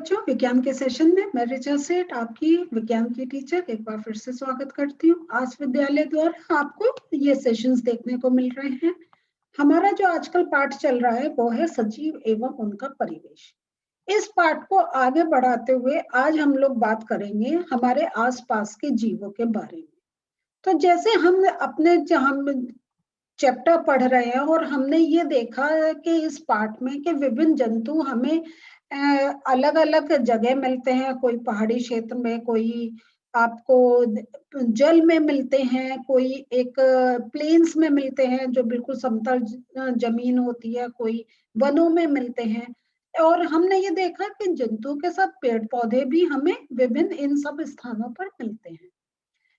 बच्चों, विज्ञान के सेशन में मैं ऋचा सेठ, आपकी विज्ञान की टीचर, एक बार फिर से स्वागत करती हूँ। आज विद्यालय द्वारा आपको ये सेशंस देखने को मिल रहे हैं। हमारा जो आजकल पाठ चल रहा है वो है सजीव एवं उनका परिवेश। इस पाठ को आगे बढ़ाते हुए आज हम लोग बात करेंगे हमारे आसपास के जीवों के बारे में। तो जैसे हम अपने हम चैप्टर पढ़ रहे हैं और हमने ये देखा कि इस पाठ में कि विभिन्न जंतु हमें अलग अलग जगह मिलते हैं। कोई पहाड़ी क्षेत्र में, कोई आपको जल में मिलते हैं, कोई एक प्लेन्स में मिलते हैं जो बिल्कुल समतल जमीन होती है, कोई वनों में मिलते हैं। और हमने ये देखा कि जंतु के साथ पेड़ पौधे भी हमें विभिन्न इन सब स्थानों पर मिलते हैं।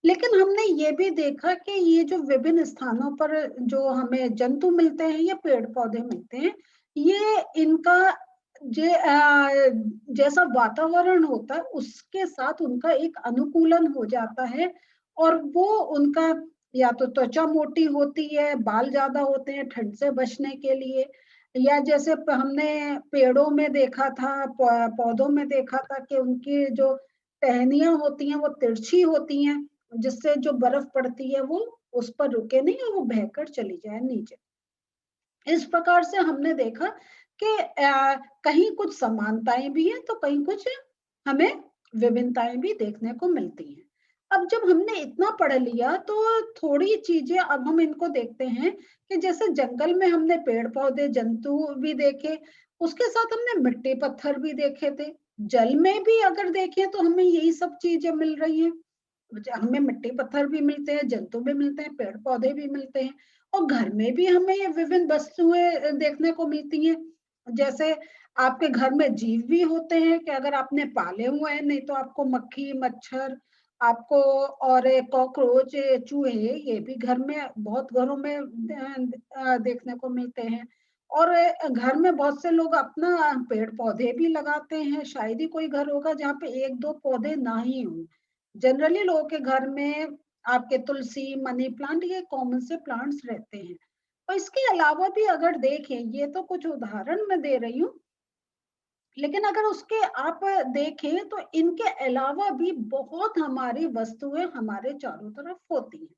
लेकिन हमने ये भी देखा कि ये जो विभिन्न स्थानों पर जो हमें जंतु मिलते हैं या पेड़ पौधे मिलते हैं, ये इनका जैसा वातावरण होता है उसके साथ उनका एक अनुकूलन हो जाता है। और वो उनका या तो त्वचा मोटी होती है, बाल ज्यादा होते हैं ठंड से बचने के लिए, या जैसे हमने पेड़ों में देखा था, पौधों में देखा था कि उनकी जो टहनियां होती हैं वो तिरछी होती हैं, जिससे जो बर्फ पड़ती है वो उस पर रुके नहीं और वो बहकर चली जाए नीचे। इस प्रकार से हमने देखा कि कहीं कुछ समानताएं भी हैं तो कहीं कुछ हमें विभिन्नताएं भी देखने को मिलती हैं। अब जब हमने इतना पढ़ लिया तो थोड़ी चीजें अब हम इनको देखते हैं कि जैसे जंगल में हमने पेड़ पौधे जंतु भी देखे, उसके साथ हमने मिट्टी पत्थर भी देखे थे। जल में भी अगर देखें तो हमें यही सब चीजें मिल रही हैं। हमें मिट्टी पत्थर भी मिलते हैं, जंतु भी मिलते हैं, पेड़ पौधे भी मिलते हैं। और घर में भी हमें ये विभिन्न वस्तुएं देखने को मिलती हैं। जैसे आपके घर में जीव भी होते हैं कि अगर आपने पाले हुए हैं, नहीं तो आपको मक्खी मच्छर आपको और कॉकरोच चूहे ये भी घर में बहुत घरों में देखने को मिलते हैं। और घर में बहुत से लोग अपना पेड़ पौधे भी लगाते हैं। शायद ही कोई घर होगा जहाँ पे एक दो पौधे ना ही हों। जनरली लोगों के घर में आपके तुलसी मनी प्लांट ये कॉमन से प्लांट्स रहते हैं। और इसके अलावा भी अगर देखें, ये तो कुछ उदाहरण मैं दे रही हूँ, लेकिन अगर उसके आप देखें तो इनके अलावा भी बहुत हमारी वस्तुएं हमारे चारों तरफ होती हैं।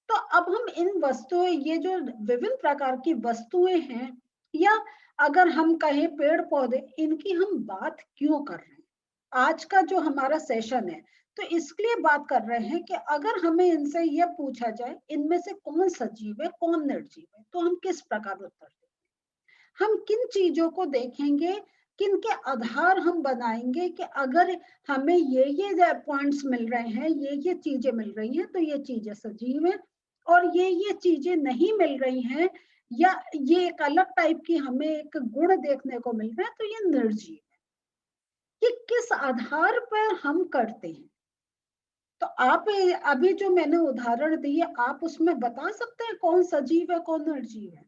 तो अब हम इन वस्तुएं, ये जो विभिन्न प्रकार की वस्तुएं हैं, या अगर हम कहें पेड़ पौधे, इनकी हम बात क्यों कर रहे हैं? आज का जो हमारा सेशन है तो इसके लिए बात कर रहे हैं कि अगर हमें इनसे यह पूछा जाए इनमें से कौन सजीव है कौन निर्जीव है, तो हम किस प्रकार उत्तर देंगे? हम किन चीजों को देखेंगे, किन के आधार हम बनाएंगे कि अगर हमें ये पॉइंट्स मिल रहे हैं, ये चीजें मिल रही हैं तो ये चीजें सजीव हैं, और ये चीजें नहीं मिल रही हैं या ये एक अलग टाइप की हमें एक गुण देखने को मिल रहा है तो ये निर्जीव है। ये किस आधार पर हम करते हैं? तो आप अभी जो मैंने उदाहरण दिए, आप उसमें बता सकते हैं कौन सजीव है कौन निर्जीव है?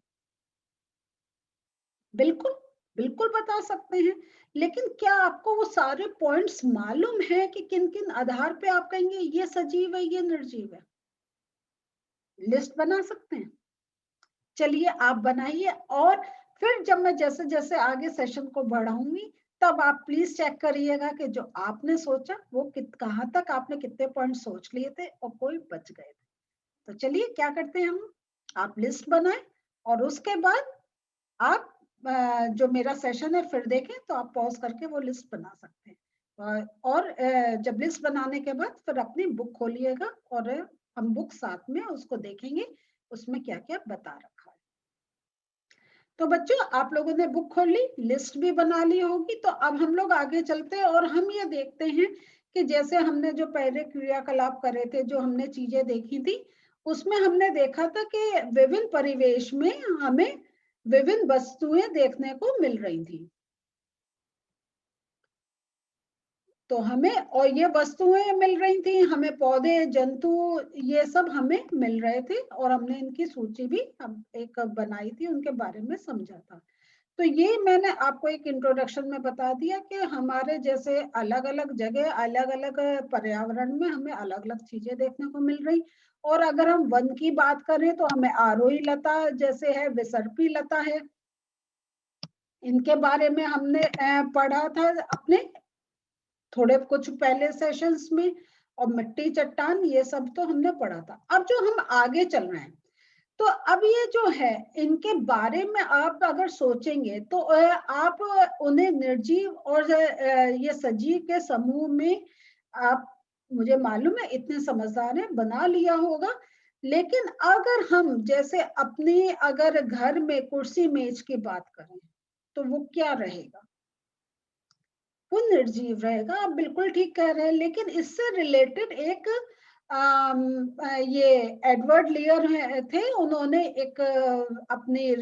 बिल्कुल, बिल्कुल बता सकते हैं। लेकिन क्या आपको वो सारे पॉइंट्स मालूम है कि किन किन आधार पे आप कहेंगे ये सजीव है ये निर्जीव है? लिस्ट बना सकते हैं? चलिए आप बनाइए, और फिर जब मैं जैसे जैसे आगे सेशन को बढ़ाऊंगी तब आप प्लीज चेक करिएगा कि जो आपने सोचा वो कहाँ तक आपने कितने पॉइंट सोच लिए थे और कोई बच गए थे। तो चलिए क्या करते हैं हम, आप लिस्ट बनाएं और उसके बाद आप जो मेरा सेशन है फिर देखें तो आप पॉज करके वो लिस्ट बना सकते हैं। और जब लिस्ट बनाने के बाद फिर अपनी बुक खोलिएगा और हम बुक साथ में उसको देखेंगे उसमें क्या क्या बता रखा है। तो बच्चों आप लोगों ने बुक खोल ली, लिस्ट भी बना ली होगी, तो अब हम लोग आगे चलते हैं और हम ये देखते हैं कि जैसे हमने जो पहले क्रियाकलाप करे थे, जो हमने चीजें देखी थी, उसमें हमने देखा था कि विभिन्न परिवेश में हमें विभिन्न वस्तुएं देखने को मिल रही थी। तो हमें और ये वस्तुएं मिल रही थी, हमें पौधे जंतु ये सब हमें मिल रहे थे, और हमने इनकी सूची भी हम एक बनाई थी, उनके बारे में समझा था। तो ये मैंने आपको एक इंट्रोडक्शन में बता दिया कि हमारे जैसे अलग अलग जगह अलग अलग पर्यावरण में हमें अलग अलग चीजें देखने को मिल रही। और अगर हम वन की बात करें तो हमें आरोही लता जैसे है, विसर्पी लता है, इनके बारे में हमने पढ़ा था अपने थोड़े कुछ पहले सेशंस में, और मिट्टी चट्टान ये सब तो हमने पढ़ा था। अब जो हम आगे चल रहे हैं, तो अब ये जो है इनके बारे में आप अगर सोचेंगे तो आप उन्हें निर्जीव और ये सजीव के समूह में आप, मुझे मालूम है इतने समझदार हैं, बना लिया होगा। लेकिन अगर हम जैसे अपने अगर घर में कुर्सी मेज की बात करें तो वो क्या रहेगा? वो निर्जीव रहेगा। आप बिल्कुल ठीक कह रहे हैं। लेकिन इससे रिलेटेड एक ये एडवर्ड लियर थे, उन्होंने एक अपनी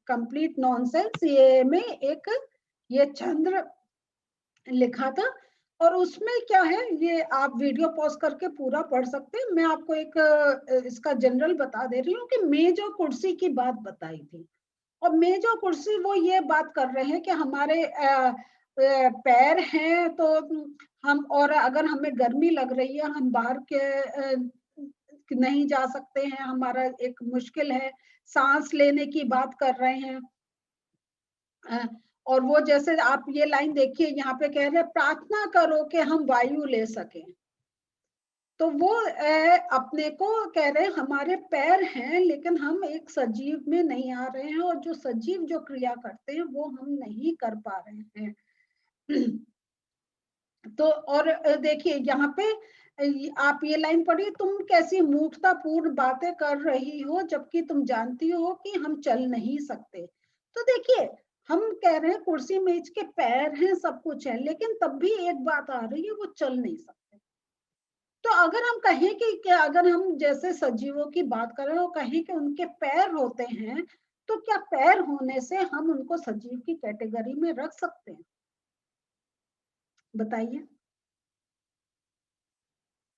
कंप्लीट नॉनसेंस ये में एक ये चंद्र लिखा था। और उसमें क्या है, ये आप वीडियो पॉज करके पूरा पढ़ सकते हैं। मैं आपको एक इसका जनरल बता दे रही हूँ कि मेज और कुर्सी की बात बताई थी। और मेज और कुर्सी वो ये बात कर रहे हैं कि हमारे पैर हैं तो हम, और अगर हमें गर्मी लग रही है, हम बाहर के नहीं जा सकते हैं, हमारा एक मुश्किल है, सांस लेने की बात कर रहे हैं। और वो जैसे आप ये लाइन देखिए, यहाँ पे कह रहे हैं प्रार्थना करो कि हम वायु ले सकें। तो वो अपने को कह रहे हैं हमारे पैर हैं लेकिन हम एक सजीव में नहीं आ रहे हैं, और जो सजीव जो क्रिया करते हैं वो हम नहीं कर पा रहे हैं। तो और देखिए यहाँ पे आप ये लाइन पढ़िए, तुम कैसी मूर्खतापूर्ण बातें कर रही हो जबकि तुम जानती हो कि हम चल नहीं सकते। तो देखिए, हम कह रहे हैं कुर्सी मेज के पैर हैं, सब कुछ है, लेकिन तब भी एक बात आ रही है, वो चल नहीं सकते। तो अगर हम कहें कि अगर हम जैसे सजीवों की बात करें और कहें कि उनके पैर होते हैं, तो क्या पैर होने से हम उनको सजीव की कैटेगरी में रख सकते हैं? बताइए।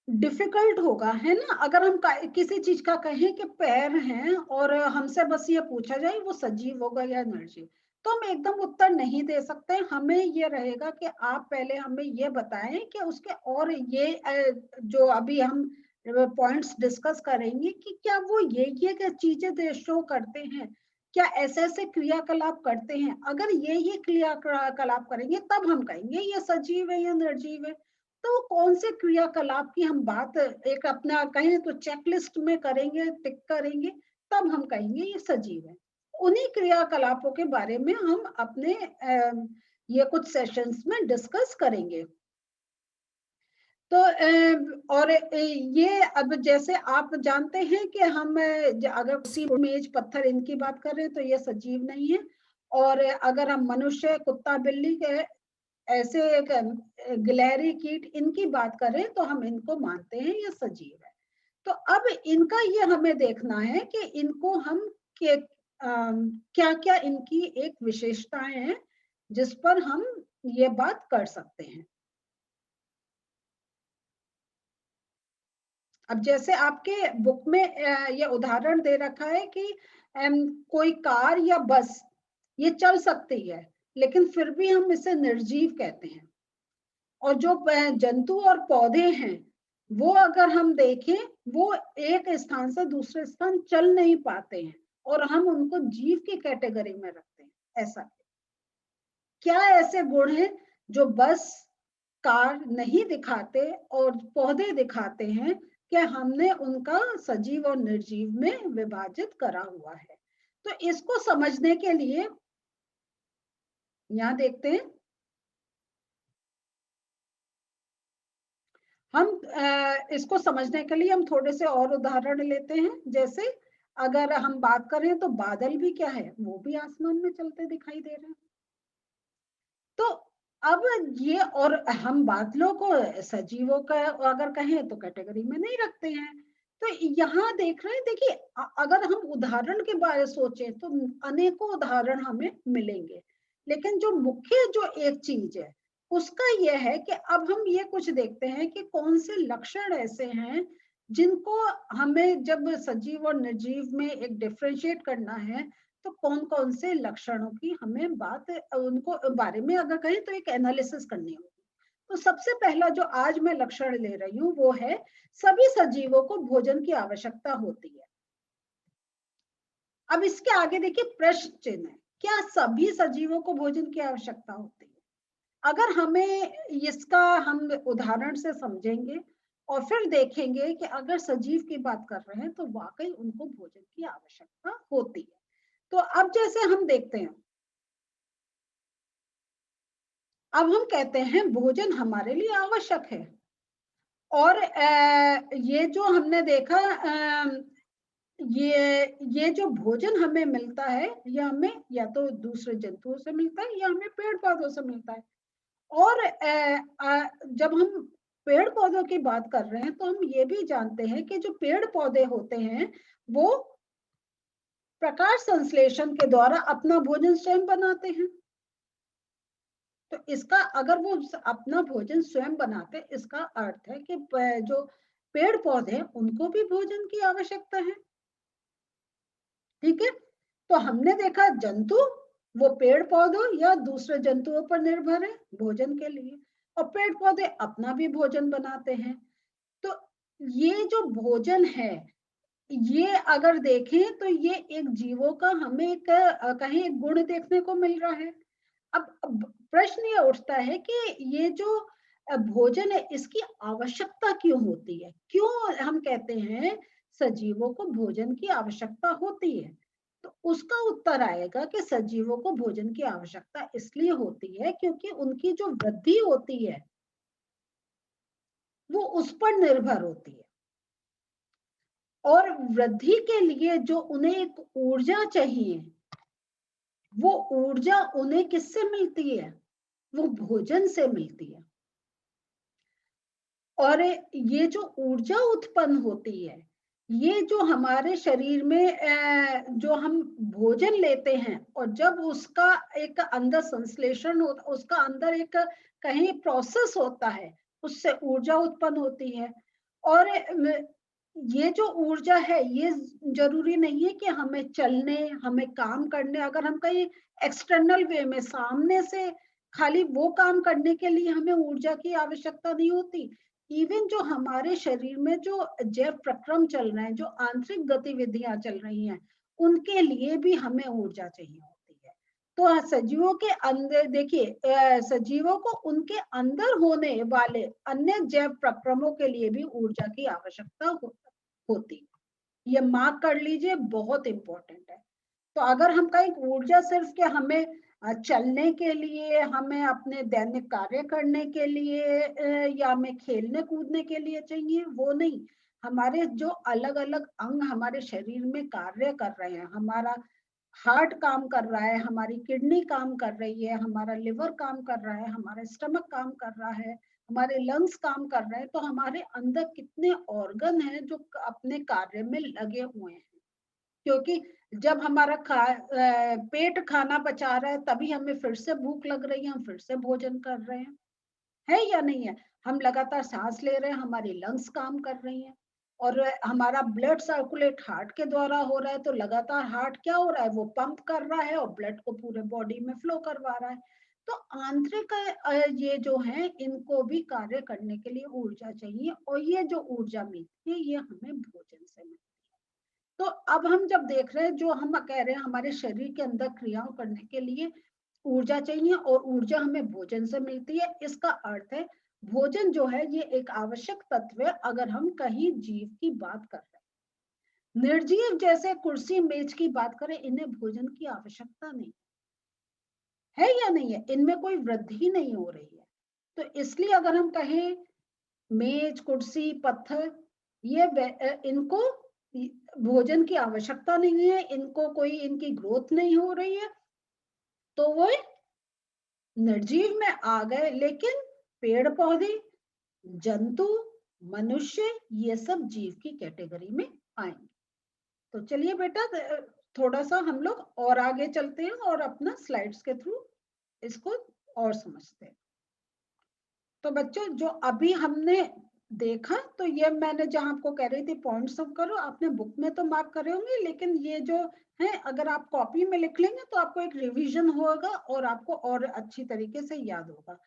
डिफिकल्ट होगा, है ना? अगर हम किसी चीज का कहें कि पैर हैं और हमसे बस ये पूछा जाए वो सजीव होगा या निर्जीव, तो हम एकदम उत्तर नहीं दे सकते। हमें ये रहेगा कि आप पहले हमें ये बताएं कि उसके और ये जो अभी हम पॉइंट्स डिस्कस करेंगे कि क्या वो ये चीजें शो करते हैं, क्या ऐसे ऐसे क्रियाकलाप करते हैं। अगर ये क्रियाकलाप करेंगे तब हम कहेंगे ये सजीव है या निर्जीव है। तो कौन से क्रियाकलाप की हम बात एक अपना कहें तो चेकलिस्ट में करेंगे, टिक करेंगे, तब हम कहेंगे ये सजीव है। उन्हीं क्रियाकलापों के बारे में हम अपने ये कुछ सेशंस में डिस्कस करेंगे। तो और ये अब जैसे आप जानते हैं कि हम अगर उसी मेज पत्थर इनकी बात कर रहे हैं तो ये सजीव नहीं है। और अगर हम मनुष्य, कुत्ता, बिल्ली के ऐसे एक गिलहरी, कीट इनकी बात करें तो हम इनको मानते हैं ये सजीव है। तो अब इनका ये हमें देखना है कि इनको हम के क्या क्या इनकी एक विशेषताएं हैं जिस पर हम ये बात कर सकते हैं। अब जैसे आपके बुक में ये उदाहरण दे रखा है कि कोई कार या बस ये चल सकती है, लेकिन फिर भी हम इसे निर्जीव कहते हैं। और जो जंतु और पौधे हैं वो अगर हम देखें, वो एक स्थान से दूसरे स्थान चल नहीं पाते हैं और हम उनको जीव की कैटेगरी में रखते हैं। ऐसा क्या ऐसे गुण हैं जो बस, कार नहीं दिखाते और पौधे दिखाते हैं कि हमने उनका सजीव और निर्जीव में विभाजित करा हुआ है? तो इसको समझने के लिए यहाँ देखते हैं, हम इसको समझने के लिए हम थोड़े से और उदाहरण लेते हैं। जैसे अगर हम बात करें तो बादल भी क्या है, वो भी आसमान में चलते दिखाई दे रहे हैं। तो अब ये, और हम बादलों को सजीवों का अगर कहें तो कैटेगरी में नहीं रखते हैं। तो यहाँ देख रहे हैं, देखिए अगर हम उदाहरण के बारे में सोचें तो अनेकों उदाहरण हमें मिलेंगे। लेकिन जो मुख्य जो एक चीज है उसका यह है कि अब हम ये कुछ देखते हैं कि कौन से लक्षण ऐसे हैं जिनको हमें जब सजीव और निर्जीव में एक डिफरेंशिएट करना है, तो कौन कौन से लक्षणों की हमें बात उनको बारे में अगर कहें तो एक एनालिसिस करनी होगी। तो सबसे पहला जो आज मैं लक्षण ले रही हूँ वो है, सभी सजीवों को भोजन की आवश्यकता होती है। अब इसके आगे देखिए प्रश्न चिन्ह है, क्या सभी सजीवों को भोजन की आवश्यकता होती है? अगर हमें इसका हम उदाहरण से समझेंगे और फिर देखेंगे कि अगर सजीव की बात कर रहे हैं तो वाकई उनको भोजन की आवश्यकता होती है। तो अब जैसे हम देखते हैं, अब हम कहते हैं भोजन हमारे लिए आवश्यक है, और ये जो हमने देखा, ये जो भोजन हमें मिलता है, ये हमें या तो दूसरे जंतुओं से मिलता है या हमें पेड़ पौधों से मिलता है। और जब हम पेड़ पौधों की बात कर रहे हैं तो हम ये भी जानते हैं कि जो पेड़ पौधे होते हैं वो प्रकाश संश्लेषण के द्वारा अपना भोजन स्वयं बनाते हैं। तो इसका, अगर वो अपना भोजन स्वयं बनाते, इसका अर्थ है कि जो पेड़ पौधे उनको भी भोजन की आवश्यकता है। ठीक है, तो हमने देखा जंतु वो पेड़ पौधों या दूसरे जंतुओं पर निर्भर है भोजन के लिए, और पेड़ पौधे अपना भी भोजन बनाते हैं। तो ये जो भोजन है, ये अगर देखें तो ये एक जीवों का हमें एक कहीं एक गुण देखने को मिल रहा है। अब प्रश्न ये उठता है कि ये जो भोजन है इसकी आवश्यकता क्यों होती है, क्यों हम कहते हैं सजीवों को भोजन की आवश्यकता होती है। तो उसका उत्तर आएगा कि सजीवों को भोजन की आवश्यकता इसलिए होती है क्योंकि उनकी जो वृद्धि होती है वो उस पर निर्भर होती है, और वृद्धि के लिए जो उन्हें एक ऊर्जा चाहिए, वो ऊर्जा उन्हें किससे मिलती है, वो भोजन से मिलती है। और ये जो ऊर्जा उत्पन्न होती है, ये जो हमारे शरीर में जो हम भोजन लेते हैं और जब उसका एक अंदर संश्लेषण होता, उसका अंदर एक कहीं प्रोसेस होता है, उससे ऊर्जा उत्पन्न होती है। और ये जो ऊर्जा है ये जरूरी नहीं है कि हमें चलने, हमें काम करने, अगर हम कहीं एक्सटर्नल वे में सामने से खाली वो काम करने के लिए हमें ऊर्जा की आवश्यकता नहीं होती। इवन जो हमारे शरीर में जो जैव प्रक्रम चल रहे हैं, जो आंतरिक गतिविधियां चल रही हैं, उनके लिए भी हमें ऊर्जा चाहिए होती है। तो सजीवों के अंदर देखिए, सजीवों को उनके अंदर होने वाले अन्य जैव प्रक्रमों के लिए भी ऊर्जा की आवश्यकता होती। ये मार्क कर लीजिए, बहुत इंपॉर्टेंट है। तो अगर हम कहीं ऊर्जा सिर्फ के हमें चलने के लिए, हमें अपने दैनिक कार्य करने के लिए या हमें खेलने कूदने के लिए चाहिए, वो नहीं। हमारे जो अलग अलग अंग हमारे शरीर में कार्य कर रहे हैं, हमारा हार्ट काम कर रहा है, हमारी किडनी काम कर रही है, हमारा लिवर काम कर रहा है, हमारा स्टमक काम कर रहा है, हमारे लंग्स काम कर रहे हैं, तो हमारे अंदर कितने ऑर्गन हैं जो अपने कार्य में लगे हुए हैं। क्योंकि जब हमारा पेट खाना पचा रहा है तभी हमें फिर से भूख लग रही है, हम फिर से भोजन कर रहे हैं, है या नहीं है। हम लगातार सांस ले रहे हैं, हमारी लंग्स काम कर रही हैं, और हमारा ब्लड सर्कुलेट हार्ट के द्वारा हो रहा है, तो लगातार हार्ट क्या हो रहा है, वो पंप कर रहा है और ब्लड को पूरे बॉडी में फ्लो करवा रहा है। तो आंतरिक ये जो है इनको भी कार्य करने के लिए ऊर्जा चाहिए, और ये जो ऊर्जा मिलती है ये हमें भोजन से मिलती है। तो अब हम जब देख रहे हैं, जो हम कह रहे हैं हमारे शरीर के अंदर क्रियाओं करने के लिए ऊर्जा चाहिए और ऊर्जा हमें भोजन से मिलती है, इसका अर्थ है भोजन जो है ये एक आवश्यक तत्व है अगर हम कहीं जीव की बात कर रहे हैं। निर्जीव जैसे कुर्सी मेज की बात करें, इन्हें भोजन की आवश्यकता नहीं है या नहीं है, इनमें कोई वृद्धि नहीं हो रही है। तो इसलिए अगर हम कहें मेज, कुर्सी, पत्थर, ये इनको भोजन की आवश्यकता नहीं है, इनको कोई इनकी ग्रोथ नहीं हो रही है, तो वो निर्जीव में आ गए। लेकिन पेड़ पौधे, जंतु, मनुष्य, ये सब जीव की कैटेगरी में आएंगे। तो चलिए बेटा, थोड़ा सा हम लोग और आगे चलते हैं और अपना स्लाइड्स के थ्रू इसको और समझते हैं। तो बच्चों जो अभी हमने देखा, तो ये मैंने जहां आपको कह रही थी पॉइंट्स सब करो, आपने बुक में तो मार्क करे होंगे, लेकिन ये जो है अगर आप कॉपी में लिख लेंगे तो आपको एक रिवीजन होगा और आपको और अच्छी तरीके से याद होगा।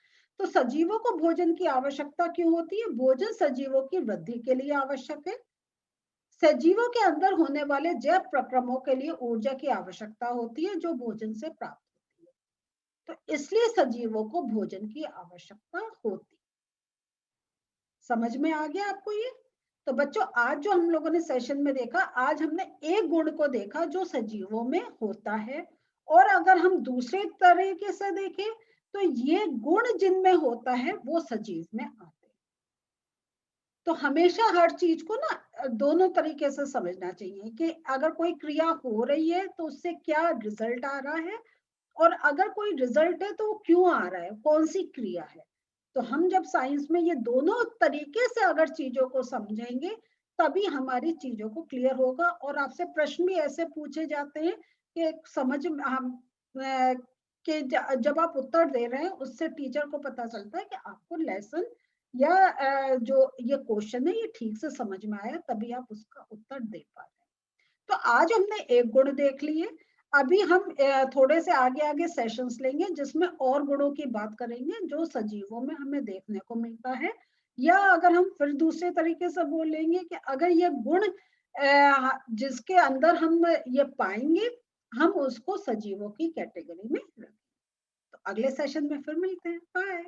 तो सजीवों को भोजन की आवश्यकता क्यों होती है? भोजन सजीवों की वृद्धि के लिए आवश्यक है। सजीवों के अंदर होने वाले जैव प्रक्रमों के लिए ऊर्जा की आवश्यकता होती है जो भोजन से प्राप्त होती है। तो इसलिए सजीवों को भोजन की आवश्यकता होती। समझ में आ गया आपको ये? तो बच्चों, आज जो हम लोगों ने सेशन में देखा, आज हमने एक गुण को देखा जो सजीवों में होता है। और अगर हम दूसरे तरीके से देखें तो ये गुण जिनमें होता है वो सजीव में आते हैं। तो हमेशा हर चीज को ना दोनों तरीके से समझना चाहिए कि अगर कोई क्रिया हो रही है तो उससे क्या रिजल्ट आ रहा है, और अगर कोई रिजल्ट है तो वो क्यों आ रहा है, कौन सी क्रिया है। तो हम जब साइंस में ये दोनों तरीके से अगर चीजों को समझेंगे तभी हमारी चीजों को क्लियर होगा। और आपसे प्रश्न भी ऐसे पूछे जाते हैं कि समझ में हम कि जब आप उत्तर दे रहे हैं उससे टीचर को पता चलता है कि आपको लेसन या जो ये क्वेश्चन है ये ठीक से समझ में आया, तभी आप उसका उत्तर दे पा रहे हैं। तो आज हमने एक गुण देख लिए। अभी हम थोड़े से आगे आगे सेशंस लेंगे जिसमें और गुणों की बात करेंगे जो सजीवों में हमें देखने को मिलता है। या अगर हम फिर दूसरे तरीके से बोलेंगे कि अगर ये गुण जिसके अंदर हम ये पाएंगे हम उसको सजीवों की कैटेगरी में रखें। तो अगले सेशन में फिर मिलते हैं। बाय।